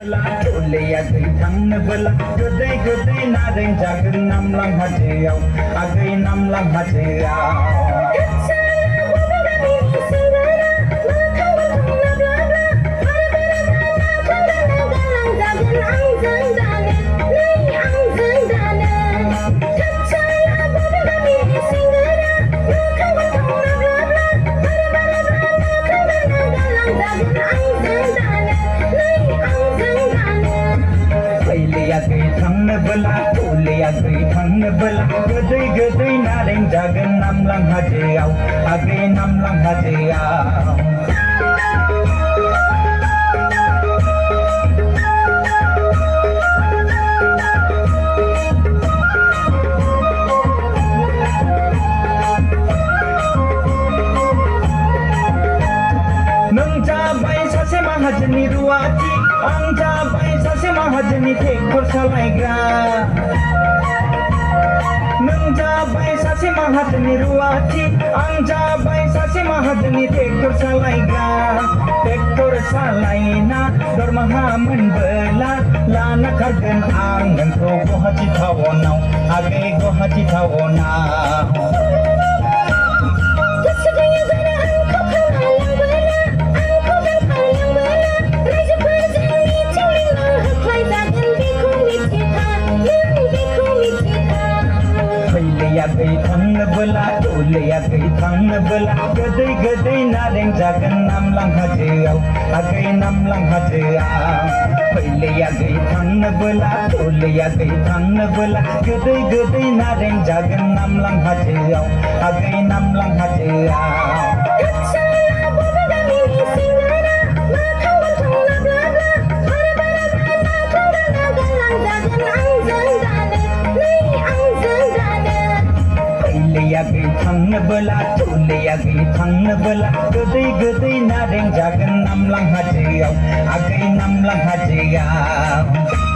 Ulia gay thang na bala Goday naring jagan nam lang hajayaw Agay nam lang hajayaw Ulia gay thang na bala Goday naring jagan nam lang hajayaw Agay nam lang hajayaw Mahajani ruwati ang jabay sase mahajani tekor salaigra nang jabay sase mahajani ruwati ang jabay sase mahajani tekor salaina dormaha menbela lana kagen angan ko haji thawonau age go haji thawonau gay thang na bala Ulia gay thang na bala Goday naring jagan nam lang hajayaw Agay nam lang hajayaw Ulia gay thang na bala Ulia gay thang na bala Goday naring jagan nam lang hajayaw Agay nam lang hajayaw gay thang na bala Ulia gay thang na bala Goday naring jagan nam lang hajayaw Agay nam lang hajayaw